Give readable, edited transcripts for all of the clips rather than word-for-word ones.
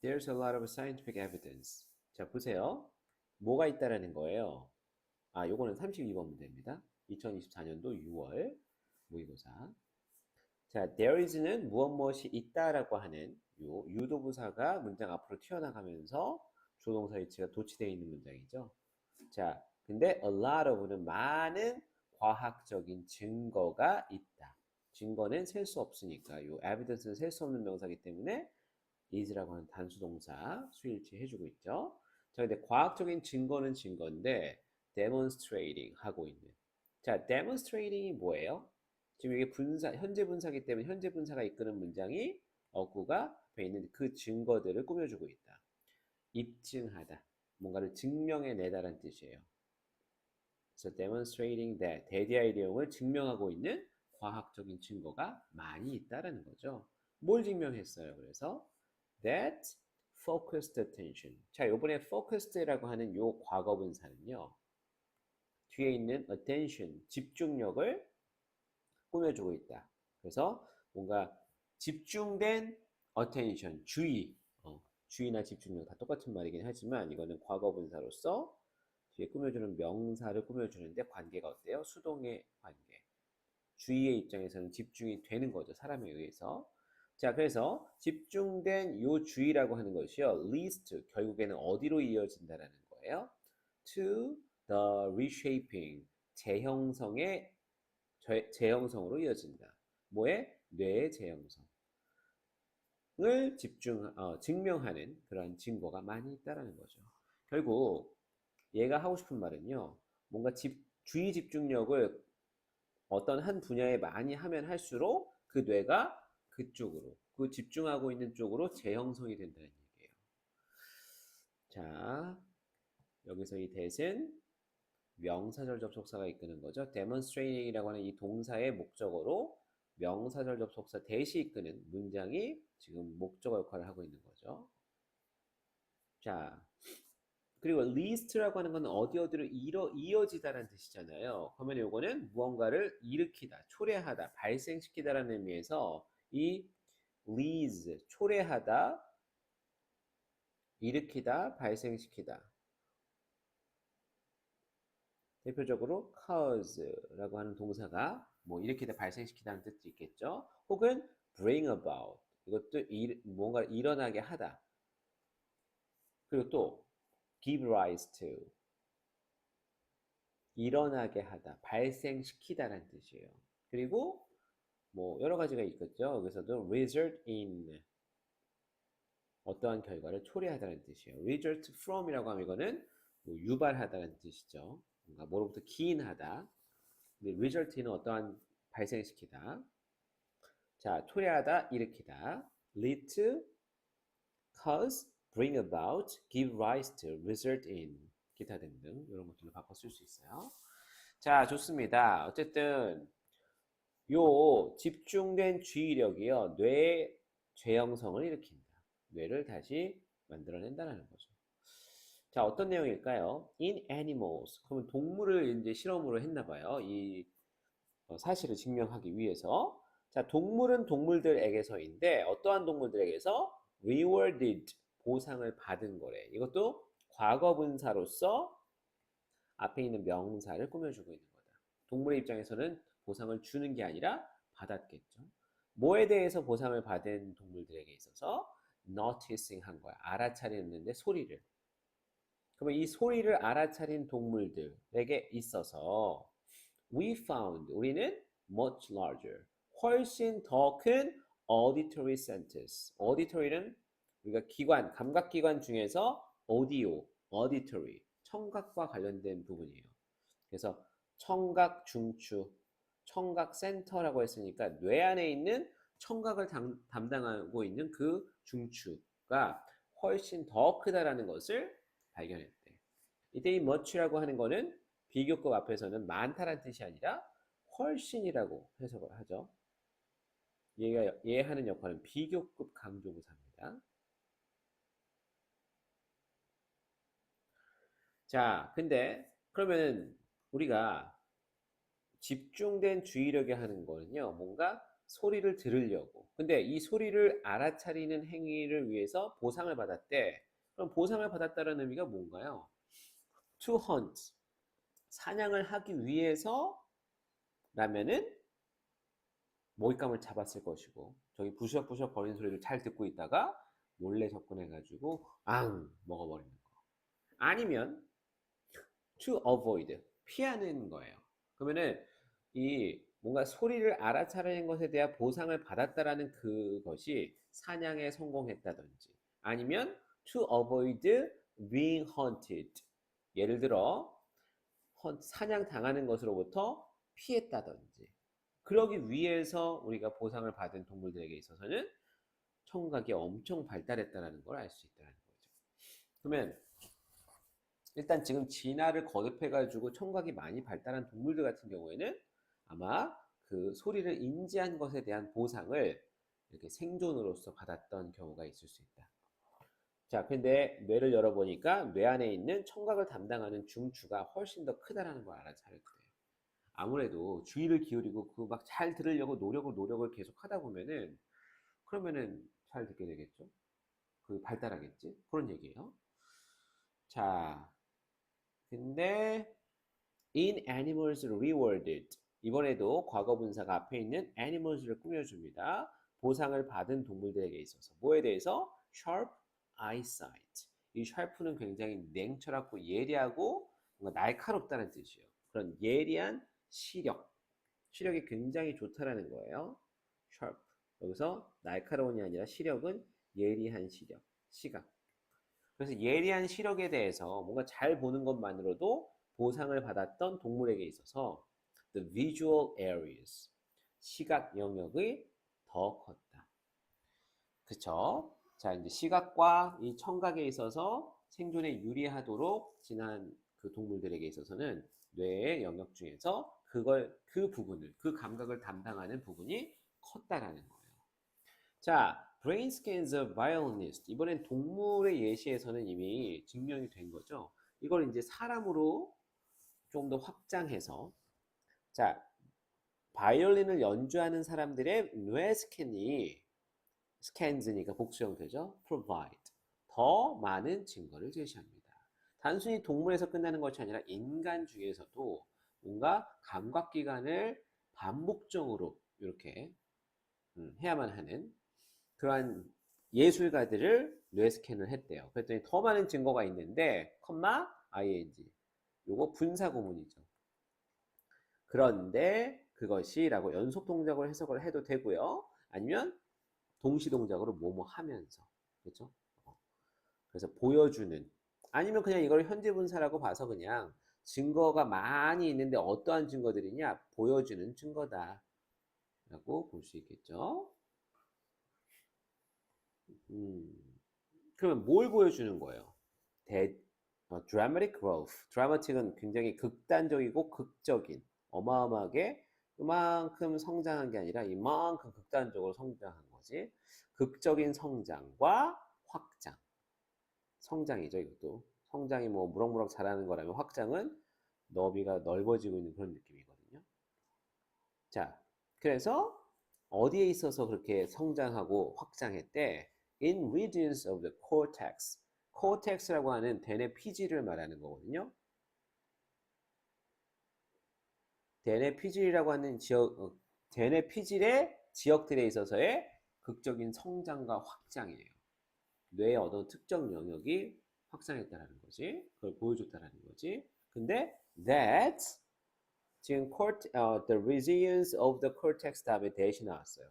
There's a lot of scientific evidence. 자, 보세요. 뭐가 있다라는 거예요. 아, 요거는 32번 문제입니다. 2024년도 6월 모의고사. 자, there is는 무엇 무엇이 있다라고 하는 요 유도부사가 문장 앞으로 튀어나가면서 조동사 위치가 도치되어 있는 문장이죠. 자, 근데 a lot of는 많은 과학적인 증거가 있다. 증거는 셀 수 없으니까 요 evidence는 셀 수 없는 명사이기 때문에 is라고 하는 단수동사 수일치 해주고 있죠. 자, 근데 과학적인 증거는 증거인데 demonstrating 하고 있는. 자, demonstrating이 뭐예요? 지금 이게 분사, 현재 분사기 때문에 현재 분사가 이끄는 문장이 어구가 앞에 있는 그 증거들을 꾸며주고 있다. 입증하다. 뭔가를 증명해내다라는 뜻이에요. 그래서 demonstrating that, 대디아의 내용을 증명하고 있는 과학적인 증거가 많이 있다라는 거죠. 뭘 증명했어요? 그래서 that focused attention. 자, 요번에 focused라고 하는 요 과거분사는요. 뒤에 있는 attention, 집중력을 꾸며주고 있다. 그래서 뭔가 집중된 attention, 주의, 주의나 집중력 다 똑같은 말이긴 하지만 이거는 과거분사로서 뒤에 꾸며주는 명사를 꾸며주는데 관계가 어때요? 수동의 관계. 주의의 입장에서는 집중이 되는 거죠. 사람에 의해서. 자, 그래서 집중된 요 주의라고 하는 것이요. least, 결국에는 어디로 이어진다라는 거예요? to the reshaping, 재형성으로 이어진다. 뭐에? 뇌의 재형성을 증명하는 그런 증거가 많이 있다라는 거죠. 결국 얘가 하고 싶은 말은요. 뭔가 주의 집중력을 어떤 한 분야에 많이 하면 할수록 그 뇌가 그쪽으로, 그 집중하고 있는 쪽으로 재형성이 된다는 얘기예요. 자, 여기서 이 that은 명사절 접속사가 이끄는 거죠. demonstrating이라고 하는 이 동사의 목적어로 명사절 접속사 that이 이끄는 문장이 지금 목적어 역할을 하고 있는 거죠. 자, 그리고 least라고 하는 건 어디로 이어지다라는 뜻이잖아요. 그러면 요거는 무언가를 일으키다, 초래하다, 발생시키다라는 의미에서 이 leads, 초래하다, 일으키다, 발생시키다. 대표적으로 cause라고 하는 동사가 뭐 일으키다, 발생시키다는 뜻도 있겠죠. 혹은 bring about, 이것도 뭔가 일어나게 하다. 그리고 또 give rise to, 일어나게 하다, 발생시키다라는 뜻이에요. 그리고 뭐 여러 가지가 있겠죠. 여기서도 result in, 어떠한 결과를 초래하다는 뜻이에요. result from이라고 하면 이거는 뭐 유발하다는 뜻이죠. 뭔가 뭐로부터 기인하다. 근데 result는 어떠한 발생시키다. 자, 초래하다, 일으키다. lead to, cause, bring about, give rise to, result in, 기타 등등 이런 것들로 바꿔 쓸 수 있어요. 자, 좋습니다. 어쨌든 요 집중된 주의력이요. 뇌의 죄형성을 일으킨다. 뇌를 다시 만들어낸다는 거죠. 자, 어떤 내용일까요? In animals. 그러면 동물을 이제 실험으로 했나 봐요. 이 사실을 증명하기 위해서. 자, 동물은 동물들에게서인데 어떠한 동물들에게서 rewarded, 보상을 받은 거래. 이것도 과거분사로서 앞에 있는 명사를 꾸며주고 있는 거다. 동물의 입장에서는 보상을 주는 게 아니라 받았겠죠. 뭐에 대해서 보상을 받은 동물들에게 있어서 noticing 한 거야. 알아차렸는데 소리를. 그러면 이 소리를 알아차린 동물들에게 있어서 we found, 우리는 much larger, 훨씬 더 큰 auditory centers. auditory는 우리가 기관, 감각기관 중에서 auditory, 청각과 관련된 부분이에요. 그래서 청각 중추, 청각 센터라고 했으니까 뇌 안에 있는 청각을 담당하고 있는 그 중추가 훨씬 더 크다라는 것을 발견했대. 이때 이 much라고 하는 거는 비교급 앞에서는 많다라는 뜻이 아니라 훨씬이라고 해석을 하죠. 얘 하는 역할은 비교급 강조부사입니다. 자, 근데 그러면 우리가 집중된 주의력이 하는 거는요. 뭔가 소리를 들으려고. 근데 이 소리를 알아차리는 행위를 위해서 보상을 받았대. 그럼 보상을 받았다는 의미가 뭔가요? To hunt. 사냥을 하기 위해서 라면은 먹잇감을 잡았을 것이고, 저기 부셔부셔 거리는 소리를 잘 듣고 있다가 몰래 접근해가지고 앙 먹어버리는 거. 아니면 to avoid, 피하는 거예요. 그러면은 이 뭔가 소리를 알아차리는 것에 대한 보상을 받았다라는 그것이 사냥에 성공했다든지, 아니면 to avoid being hunted, 예를 들어 사냥 당하는 것으로부터 피했다든지, 그러기 위해서 우리가 보상을 받은 동물들에게 있어서는 청각이 엄청 발달했다는 걸 알 수 있다는 거죠. 그러면 일단 지금 진화를 거듭해가지고 청각이 많이 발달한 동물들 같은 경우에는 아마 그 소리를 인지한 것에 대한 보상을 이렇게 생존으로서 받았던 경우가 있을 수 있다. 자, 근데 뇌를 열어보니까 뇌 안에 있는 청각을 담당하는 중추가 훨씬 더 크다라는 걸 알아차렸대요. 아무래도 주의를 기울이고 그 막 잘 들으려고 노력을 계속 하다 보면은 그러면은 잘 듣게 되겠죠. 그 발달하겠지. 그런 얘기예요. 자, 근데 in animals rewarded, 이번에도 과거 분사가 앞에 있는 animals를 꾸며줍니다. 보상을 받은 동물들에게 있어서 뭐에 대해서? sharp eyesight. 이 sharp는 굉장히 냉철하고 예리하고 뭔가 날카롭다는 뜻이에요. 그런 예리한 시력, 시력이 굉장히 좋다라는 거예요. sharp. 여기서 날카로운이 아니라 시력은 예리한 시력, 시각. 그래서 예리한 시력에 대해서 뭔가 잘 보는 것만으로도 보상을 받았던 동물에게 있어서 the visual areas, 시각 영역이 더 컸다. 그쵸? 자, 이제 시각과 이 청각에 있어서 생존에 유리하도록 진한 그 동물들에게 있어서는 뇌의 영역 중에서 그 부분을, 그 감각을 담당하는 부분이 컸다라는 거예요. 자, brain scans of violinist. 이번엔 동물의 예시에서는 이미 증명이 된 거죠. 이걸 이제 사람으로 좀 더 확장해서, 자, 바이올린을 연주하는 사람들의 뇌 스캔이, 스캔즈니까 복수 형태죠. provide. 더 많은 증거를 제시합니다. 단순히 동물에서 끝나는 것이 아니라 인간 중에서도 뭔가 감각기관을 반복적으로 이렇게 해야만 하는 그러한 예술가들을 뇌 스캔을 했대요. 그랬더니 더 많은 증거가 있는데, 컴마, ing. 요거 분사 구문이죠. 그런데 그것이라고 연속 동작으로 해석을 해도 되고요. 아니면 동시 동작으로 뭐뭐 하면서. 그렇죠? 그래서 보여주는. 아니면 그냥 이걸 현재 분사라고 봐서 그냥 증거가 많이 있는데 어떠한 증거들이냐? 보여주는 증거다. 라고 볼 수 있겠죠. 그러면 뭘 보여주는 거예요? dramatic growth. dramatic은 굉장히 극단적이고 극적인, 어마어마하게 이만큼 성장한 게 아니라 이만큼 극단적으로 성장한 거지. 극적인 성장과 확장. 성장이죠, 이것도. 성장이 뭐 무럭무럭 자라는 거라면 확장은 너비가 넓어지고 있는 그런 느낌이거든요. 자, 그래서 어디에 있어서 그렇게 성장하고 확장했대? In regions of the cortex. cortex라고 하는 대뇌 피질을 말하는 거거든요. 대뇌 피질이라고 하는 대뇌 피질의 지역들에 있어서의 극적인 성장과 확장이에요. 뇌의 어떤 특정 영역이 확장했다라는 거지. 그걸 보여줬다라는 거지. 근데 that 지금 the regions of the cortex 다음에 대시 나왔어요.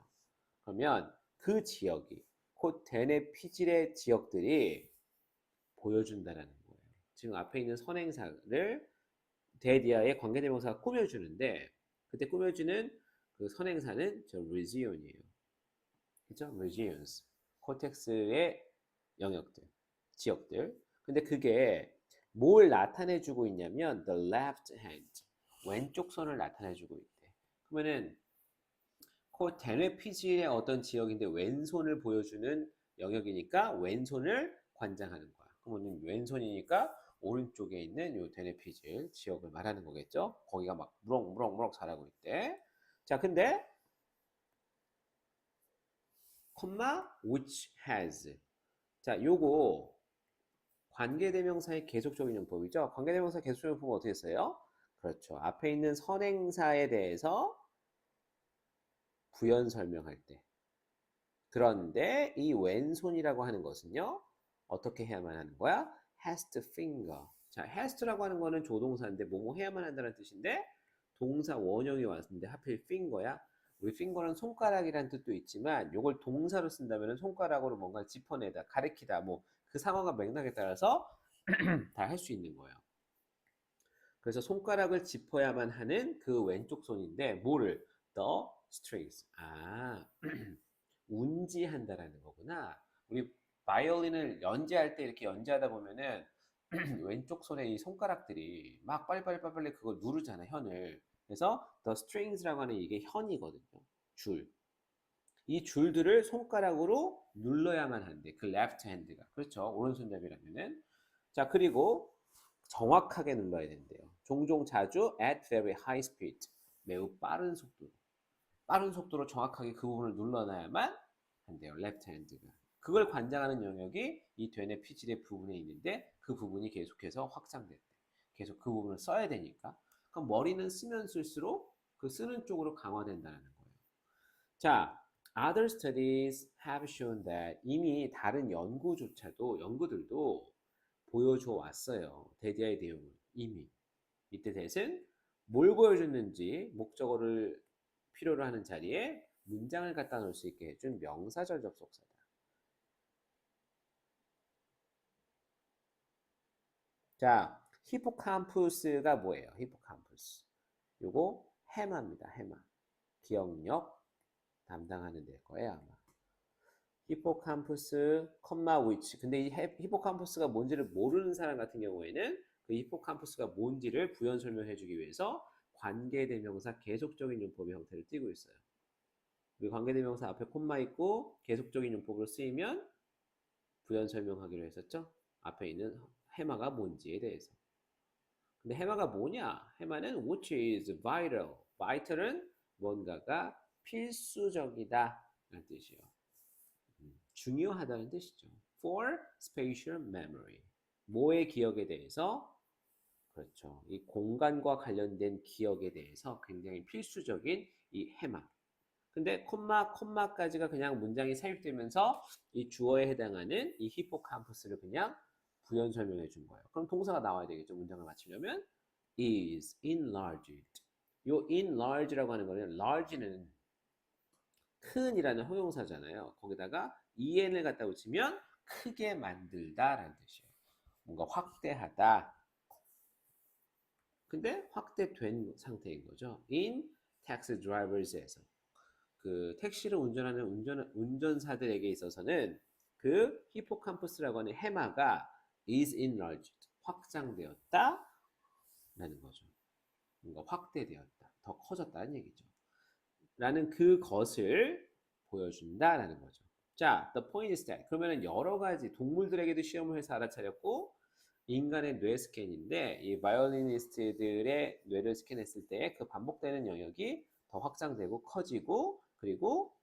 그러면 그 지역이 곧 대뇌 피질의 지역들이 보여준다라는 거예요. 지금 앞에 있는 선행사를 대디아의 관계대명사가 꾸며주는데, 그때 꾸며주는 그 선행사는 저 region이에요. 그죠? regions. 코텍스의 영역들, 지역들. 근데 그게 뭘 나타내주고 있냐면 the left hand, 왼쪽 손을 나타내주고 있대. 그러면은 대뇌 피질의 어떤 지역인데 왼손을 보여주는 영역이니까 왼손을 관장하는 거야. 그러면 왼손이니까 오른쪽에 있는 요 대뇌 피질 지역을 말하는 거겠죠. 거기가 막 무럭무럭 자라고 있대. 자, 근데 which has. 자, 요거 관계대명사의 계속적인 용법이죠. 관계대명사 계속적인 용법은 어떻게 써요? 그렇죠. 앞에 있는 선행사에 대해서 부연 설명할 때. 그런데 이 왼손이라고 하는 것은요. 어떻게 해야만 하는 거야? has to finger. 자, has to라고 하는 거는 조동사인데 뭐뭐 해야만 한다는 뜻인데 동사 원형이 왔는데 하필 finger야. 우리 finger는 손가락이라는 뜻도 있지만 이걸 동사로 쓴다면 손가락으로 뭔가 짚어내다, 가리키다 뭐 그 상황과 맥락에 따라서 다 할 수 있는 거예요. 그래서 손가락을 짚어야만 하는 그 왼쪽 손인데 뭐를? The strings. 아, 운지한다라는 거구나. 우리 바이올린을 연주할 때 이렇게 연주하다 보면은 왼쪽 손에 이 손가락들이 막 빨리빨리 그걸 누르잖아, 현을. 그래서 the strings라고 하는 이게 현이거든요. 줄. 이 줄들을 손가락으로 눌러야만 한대. 그 left hand가. 그렇죠. 오른손잡이라면은. 자, 그리고 정확하게 눌러야 된대요. 종종 자주 at very high speed. 매우 빠른 속도로. 빠른 속도로 정확하게 그 부분을 눌러놔야만 한대요. left hand가. 그걸 관장하는 영역이 이 되뇌 피질의 부분에 있는데 그 부분이 계속해서 확장됐대. 계속 그 부분을 써야 되니까. 그럼 머리는 쓰면 쓸수록 그 쓰는 쪽으로 강화된다는 거예요. 자, other studies have shown that 이미 다른 연구들도 보여줘 왔어요. 대디아의 내용을 이미. 이때 대신 뭘 보여줬는지 목적어를 필요로 하는 자리에 문장을 갖다 놓을 수 있게 해준 명사절 접속사다. 자, 히포캄푸스가 뭐예요? 히포캄푸스. 요거 해마입니다. 해마. 기억력 담당하는 될 거예요, 아마. 히포캄푸스, which. 근데 이 히포캄푸스가 뭔지를 모르는 사람 같은 경우에는 그 히포캄푸스가 뭔지를 부연 설명해 주기 위해서 관계대명사 계속적인 용법의 형태를 띠고 있어요. 우리 관계대명사 앞에 콤마 있고 계속적인 용법으로 쓰이면 부연 설명하기로 했었죠. 앞에 있는 해마가 뭔지에 대해서. 근데 해마가 뭐냐? 해마는 which is vital. vital은 뭔가가 필수적이다 라는 뜻이에요. 중요하다는 뜻이죠. for spatial memory. 뭐의 기억에 대해서 그렇죠. 이 공간과 관련된 기억에 대해서 굉장히 필수적인 이 해마. 근데 콤마까지가 그냥 문장이 사입되면서 이 주어에 해당하는 이 히포캄퍼스를 그냥 부연 설명해 준 거예요. 그럼 동사가 나와야 되겠죠. 문장을 마치려면 is enlarged. 요 enlarge라고 하는 거는 large는 큰이라는 형용사잖아요. 거기다가 en을 갖다 붙이면 크게 만들다라는 뜻이에요. 뭔가 확대하다. 근데 확대된 상태인 거죠. in taxi drivers에서. 그 택시를 운전하는 운전사들에게 있어서는 그 히포캄퍼스라고 하는 해마가 is enlarged, 확장되었다 라는 거죠. 뭔가 확대되었다, 더 커졌다는 얘기죠. 라는 그것을 보여준다라는 거죠. 자, the point is that 그러면은 여러 가지 동물들에게도 시험을 해서 알아차렸고 인간의 뇌 스캔인데 이 바이올리니스트들의 뇌를 스캔했을 때 그 반복되는 영역이 더 확장되고 커지고 그리고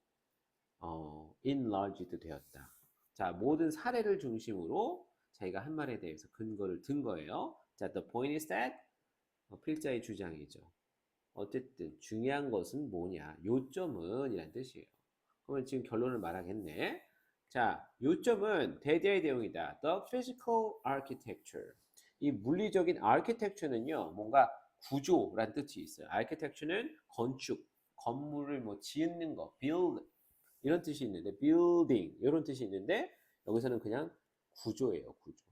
enlarged 되었다. 자, 모든 사례를 중심으로 자기가 한 말에 대해서 근거를 든 거예요. 자, the point is that 필자의 주장이죠. 어쨌든 중요한 것은 뭐냐? 요점은 이란 뜻이에요. 그러면 지금 결론을 말하겠네. 자, 요점은 대대의 내용이다. The physical architecture. 이 물리적인 architecture는요. 뭔가 구조란 뜻이 있어요. architecture는 건축, 건물을 뭐 짓는 거, build 이런 뜻이 있는데 building 이런 뜻이 있는데 여기서는 그냥 구조예요. 구조.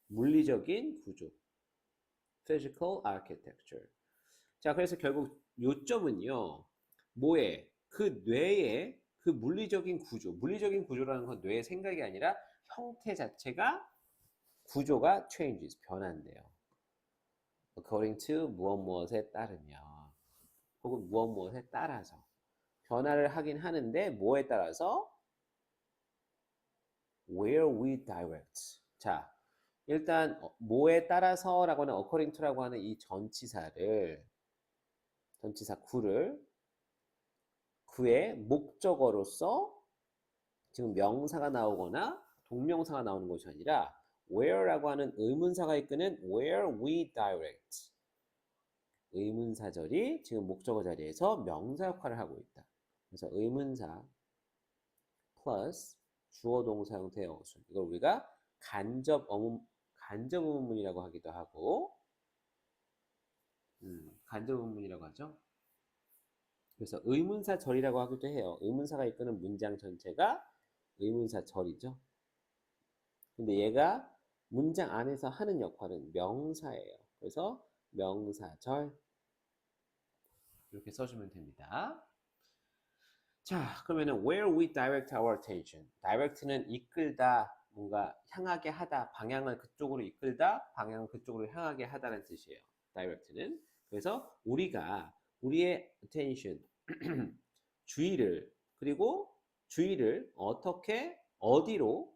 물리적인 구조. physical architecture. 자, 그래서 결국 요점은요. 뭐에? 그 뇌의 그 물리적인 구조. 물리적인 구조라는 건 뇌의 생각이 아니라 형태 자체가 구조가 changes, 변한대요. according to 무엇에 따르면 혹은 무엇에 따라서 변화를 하긴 하는데 뭐에 따라서? where we direct. 자, 일단 뭐에 따라서라고 하는 according to라고 하는 이 전치사 구를 그의 목적어로서 지금 명사가 나오거나 동명사가 나오는 것이 아니라 where라고 하는 의문사가 이끄는 where we direct. 의문사절이 지금 목적어 자리에서 명사 역할을 하고 있다. 그래서 의문사 플러스 주어 동사 형태의 어순. 이걸 우리가 간접 의문문이라고 하기도 하고, 간접 의문문이라고 하죠. 그래서 의문사절이라고 하기도 해요. 의문사가 이끄는 문장 전체가 의문사절이죠. 근데 얘가 문장 안에서 하는 역할은 명사예요. 그래서 명사절 이렇게 써주면 됩니다. 자, 그러면은 where we direct our attention. direct는 이끌다, 뭔가 향하게 하다, 방향을 그쪽으로 이끌다, 방향을 그쪽으로 향하게 하다는 뜻이에요. direct는. 그래서 우리가 우리의 attention, 주의를, 그리고 주의를 어디로가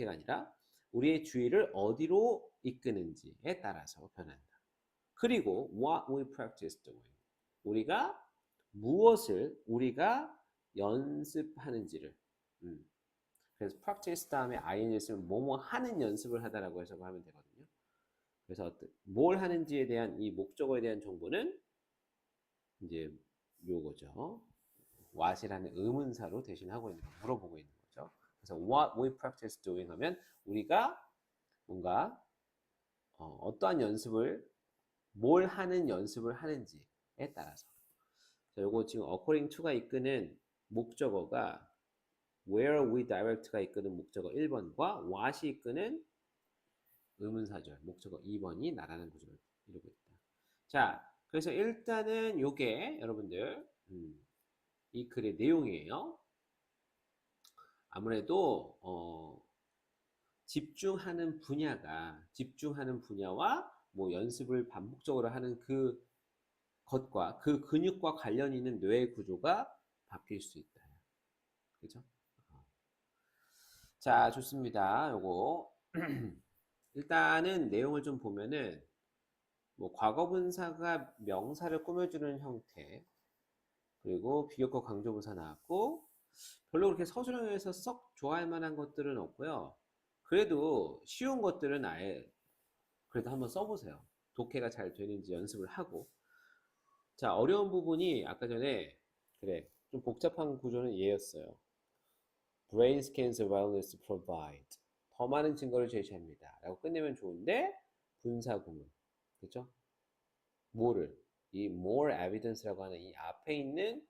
아니라 우리의 주의를 어디로 이끄는지에 따라서 변한다. 그리고 what we practice doing. 우리가 무엇을 우리가 연습하는지를. 그래서 practice 다음에 ing 쓰면 뭐뭐 하는 연습을 하다라고 해석을 하면 되거든요. 그래서 뭘 하는지에 대한 이 목적어에 대한 정보는 이제 요거죠. what이라는 의문사로 대신하고 있는 거, 물어보고 있는 거죠. 그래서 what we practice doing 하면 우리가 뭔가 어떠한 연습을, 뭘 하는 연습을 하는지에 따라서. 자, 요거 지금 according to가 이끄는 목적어가 where we direct가 이끄는 목적어 1번과 what이 이끄는 의문사절 목적어 2번이 나라는 구조를 이루고 있다. 자, 그래서 일단은 요게 여러분들 이 글의 내용이에요. 아무래도 집중하는 분야와 뭐 연습을 반복적으로 하는 그 것과 그 근육과 관련 있는 뇌의 구조가 바뀔 수 있다. 그죠? 자, 좋습니다. 요거 일단은 내용을 좀 보면은 뭐 과거분사가 명사를 꾸며주는 형태, 그리고 비교과 강조분사 나왔고, 별로 그렇게 서술형에서 썩 좋아할 만한 것들은 없고요. 그래도 쉬운 것들은 아예 그래도 한번 써보세요. 독해가 잘 되는지 연습을 하고. 자, 어려운 부분이 아까 전에 그래 좀 복잡한 구조는 얘였어요. Brain scans awareness provide. 더 많은 증거를 제시합니다. 라고 끝내면 좋은데 분사구문. 그죠? 뭐를? 이 more evidence라고 하는 이 앞에 있는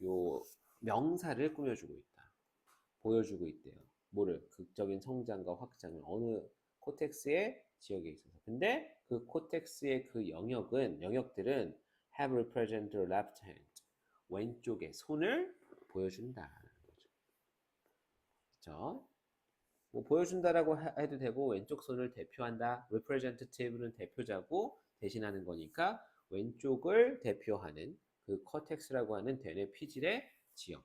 요 명사를 꾸며주고 있다. 보여주고 있대요. 뭐를? 극적인 성장과 확장을 어느 코텍스의 지역에 있어서. 근데 그 코텍스의 그 영역들은 have represent the left hand. 왼쪽에 손을 보여준다. 그렇죠? 뭐 보여준다라고 해도 되고 왼쪽 손을 대표한다. representative는 대표자고 대신하는 거니까 왼쪽을 대표하는 그 코텍스라고 하는 대뇌 피질의 지역.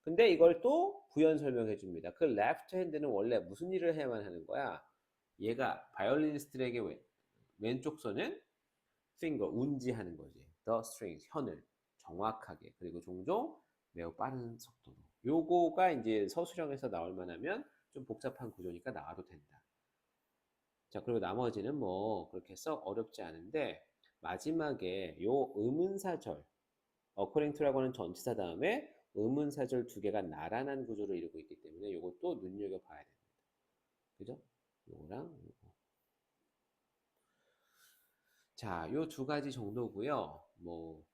근데 이걸 또 부연 설명해 줍니다. 그 left hand는 원래 무슨 일을 해야만 하는 거야? 얘가 바이올리니스트에게 왼쪽 손은 finger, 운지하는 거지. the strings, 현을 정확하게, 그리고 종종 매우 빠른 속도로. 요거가 이제 서술형에서 나올 만하면 좀 복잡한 구조니까 나와도 된다. 자, 그리고 나머지는 뭐 그렇게 썩 어렵지 않은데 마지막에 요 의문사절, according to라고 하는 전치사 다음에 의문사절 두 개가 나란한 구조를 이루고 있기 때문에 요것도 눈여겨봐야 됩니다. 그죠? 요거랑 요거. 자, 요 두 가지 정도고요. 뭐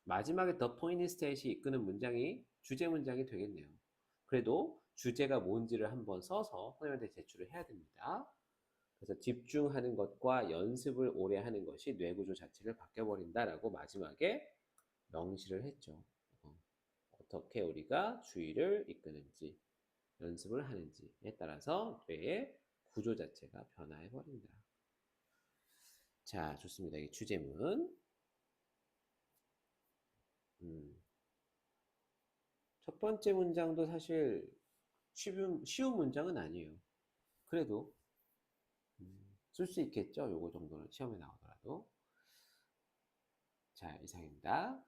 마지막에 the point state이 이끄는 문장이 주제 문장이 되겠네요. 그래도 주제가 뭔지를 한번 써서 선생님한테 제출을 해야 됩니다. 그래서 집중하는 것과 연습을 오래 하는 것이 뇌구조 자체를 바뀌어버린다라고 마지막에 명시를 했죠. 어떻게 우리가 주의를 이끄는지, 연습을 하는지에 따라서 뇌의 구조 자체가 변화해버린다. 자, 좋습니다. 이 주제문. 첫 번째 문장도 사실 쉬운 문장은 아니에요. 그래도 쓸 수 있겠죠. 요거 정도는 시험에 나오더라도. 자, 이상입니다.